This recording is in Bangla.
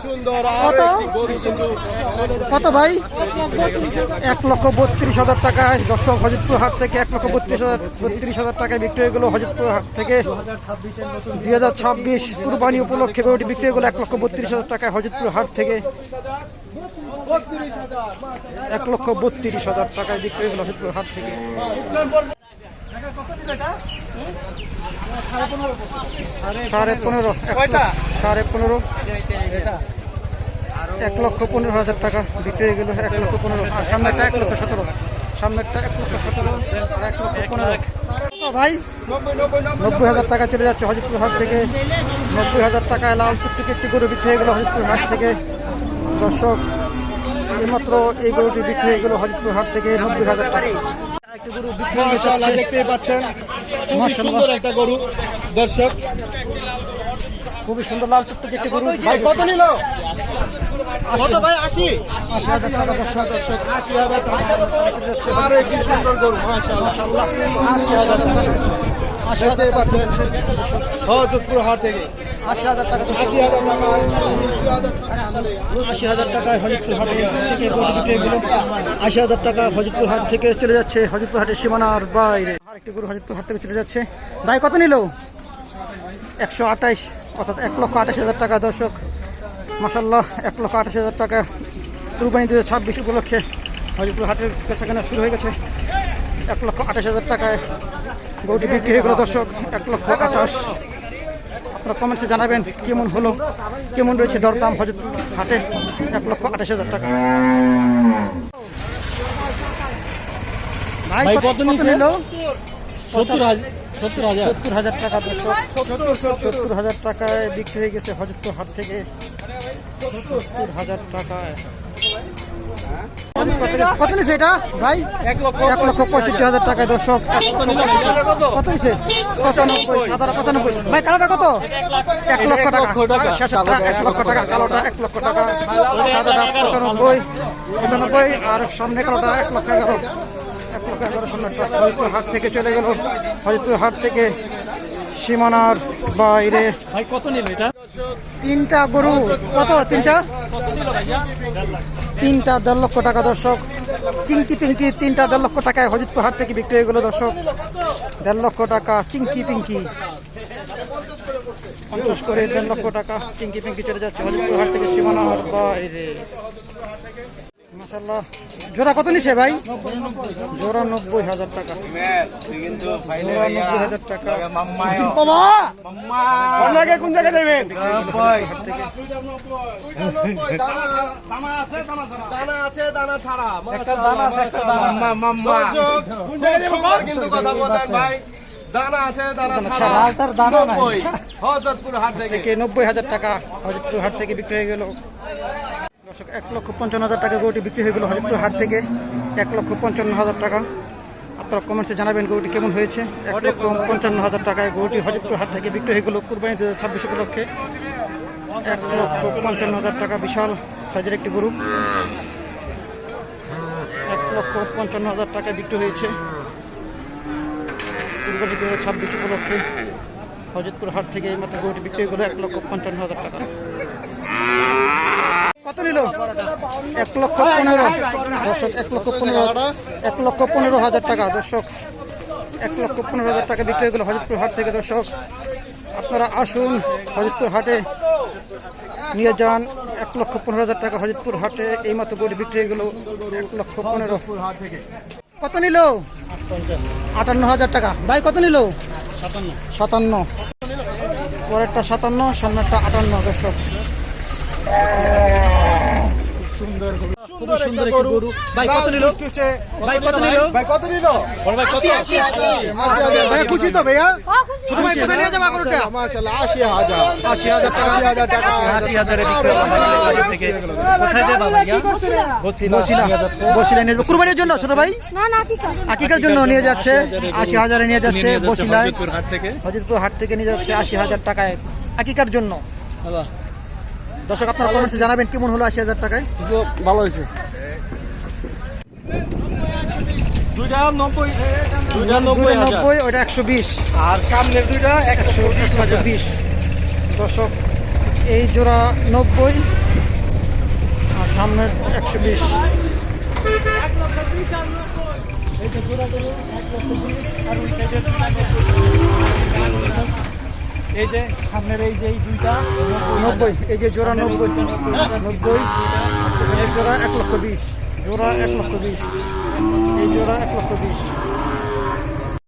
সুন্দর কত কত ভাই? 1,32,000 টাকায় দর্শক হজরতপুর হাট থেকে 1,32,000 টাকায় বিক্রি হয়ে গেল। হজরতপুর হাট থেকে 2026 কুরবানি উপলক্ষে গরুটি বিক্রি হয়ে গেল 1,32,000 টাকায় হজরতপুর হাট থেকে 1,32,000 টাকায় বিক্রি হয়ে গেল হজরতপুর হাট থেকে। সাড়ে পনেরো 1,15,000 টাকা বিক্রি হয়ে গেল 1,15,000। আর সামনেরটা 1,17,000, সামনেরটা 1,17,000 আর 1,15,000 ভাই। 90,000 টাকা চলে যাচ্ছে হজরতপুর হাট থেকে। 90,000 টাকায় লালপুর থেকে একটি গরু বিক্রি হয়ে গেল হজরতপুর হাট থেকে। দর্শক এইমাত্র এই গরুটি বিক্রি হয়ে গেল হজরতপুর হাট থেকে 90,000 টাকা। একটি গরু মাশাআল্লাহ দেখতেই পাচ্ছেন, খুবই সুন্দর একটা গরু দর্শক। খুবই সুন্দর লালপুর থেকে একটি গরু। ভাই কত নিল? কত ভাই? 80,000 টাকা দর্শক। 80,000 টাকা। আর একটি সুন্দর গরু মাশাআল্লাহ 80,000 টাকা। দেখতেই পাচ্ছেন হজরতপুর হাট থেকে 80,000 টাকা। 80,000 টাকা। 80,000 টাকায় হজরতপুর হাট থেকে গরু বিক্রি হয়ে গেল। 80,000 টাকা হজরতপুর হাট থেকে চলে যাচ্ছে হজরতপুর হাটের সীমানার বাইরে। আর একটি গরু হজরতপুর হাট থেকে চলে যাচ্ছে। ভাই কত নিল? 128, অর্থাৎ 1,28,000 টাকা দর্শক। মাশাআল্লাহ 1,28,000 টাকা কুরবানি 2026 উপলক্ষে হজরতপুর হাটের বেচাকেনা শুরু হয়ে গেছে। 1,28,000 টাকায় গরুটি বিক্রি হয়ে গেল দর্শক। 1,28,000। আপনারা কমেন্টসে জানাবেন কেমন হলো, কেমন রয়েছে দরদাম হজরতপুর হাটে। 1,28,000 টাকা। ভাই কত নিল? 70,000 টাকা দর্শক। 70,000 টাকায় বিক্রি হয়ে গেছে হজরতপুর হাট থেকে। 70,000 টাকায় কত নিছে এটা ভাই? 1,65,000 টাকায় দর্শক। কত নিছে? 95, সাদাটা 95। ভাই কালোটা কত? 1 লক্ষ টাকা। শেষেরটা 1 লক্ষ টাকা, কালোটা 1 লক্ষ টাকা, সাদাটা 95 আর সামনে কালোটা 1,11,000। 1,11,000 সামনেরটা। হজরতপুর হাট থেকে চলে গেল হজরতপুর হাট থেকে সীমানার বাইরে। ভাই কত নিল এটা? তিনটা গরু। কত? তিনটা 1.5 লক্ষ টাকা দর্শক। চিংকি পিঙ্কি তিনটা 1.5 লক্ষ টাকায় হজরতপুর হাট থেকে বিক্রি হয়ে গেল দর্শক। 1.5 লক্ষ টাকা চিংকি পিঙ্কি। 50 করে 1.5 লক্ষ টাকা চিংকি পিঙ্কি চলে যাচ্ছে হজরতপুর হাট থেকে সীমানার বাইরে। মাশাআল্লাহ। জোড়া কত নিছে ভাই? জোড়া 90,000 টাকা। জোড়া 90,000 টাকা। কোন জায়গায় দেবেন? দানা আছে দানা ছাড়া। একটা দানা আছে, একটা দানা। কিন্তু কথা বলেন ভাই, দানা আছে দানা ছাড়া। লালটার দানা নাই। হজরতপুর হাট থেকে 90,000 টাকা হজরতপুর হাট থেকে বিক্রি হয়ে গেল দর্শক। 1,55,000 টাকা গরুটি বিক্রি হয়ে গেল হজরতপুর হাট থেকে। 1,55,000 টাকা। আপনারা কমেন্টসে জানাবেন গরুটি কেমন হয়েছে। 1,55,000 টাকায় গরুটি হজরতপুর হাট থেকে বিক্রি হয়ে গেল কুরবানি 2026 উপলক্ষে। 1,55,000 টাকা বিশাল সাইজের একটি গরু। 1,55,000 টাকায় বিক্রি হয়েছে কুরবানি 2026 উপলক্ষে হজরতপুর হাট থেকে। এই মাত্র গরুটি বিক্রি হয়ে গেল 1,55,000 টাকা। কত নিল? 1,15,000 দর্শক। 1,15,000 টাকা দর্শক। 1,15,000 টাকা বিক্রি হয়ে গেল হজরতপুর হাট থেকে দর্শক। আপনারা আসুন হজরতপুর হাটে নিয়ে যান। 1,15,000 টাকা হজরতপুর হাটে এইমাত্র গরু বিক্রি হয়ে গেল 1,15,000। কত নিল? 58,000 টাকা। ভাই কত নিল? 57। পরেরটা 57, সামনেরটা 58 দর্শক। সুন্দর গরু, খুব সুন্দর একটি গরু। ভাই কত নিল? ভাই কত নিল? ভাই কত নিল? ভাই খুশি তো ভাইয়া? ছোট ভাই কোথায় নিয়ে যাবা গরুটা? মাশাআল্লাহ 80,000। 80,000 টাকা। 80,000 টাকা। 80,000 এ বিক্রি হলো থেকে। কোথায় যাবা ভাইয়া? বসিলা নিয়ে যাবে কুরবানির জন্য ছোট ভাই? না না ঠিক আছে। আকিকার জন্য নিয়ে যাচ্ছে। 80,000 এ নিয়ে যাচ্ছে বসিলায়। হজরতপুর হাট থেকে। হজরতপুর হাট থেকে নিয়ে যাচ্ছে 80,000 টাকায় আকিকার জন্য। দর্শক আপনারা কমেন্টসে জানাবেন কেমন হলো 80,000 টাকায়। ভালো হয়েছে। দুইটা 90, দুইটা 90,000। ওইটা 120 আর সামনের দুইটা 120,000। দর্শক এই জোড়া 90 আর সামনের 120। এই যে জোড়া গরু 1,20,000 আর ওই সাইডের এই যে সামনের এই যে এই দুইটা 90, এই যে জোড়া 90, 90 এই জোড়া 1,20,000, জোড়া 1,20,000, এই জোড়া 1,20,000।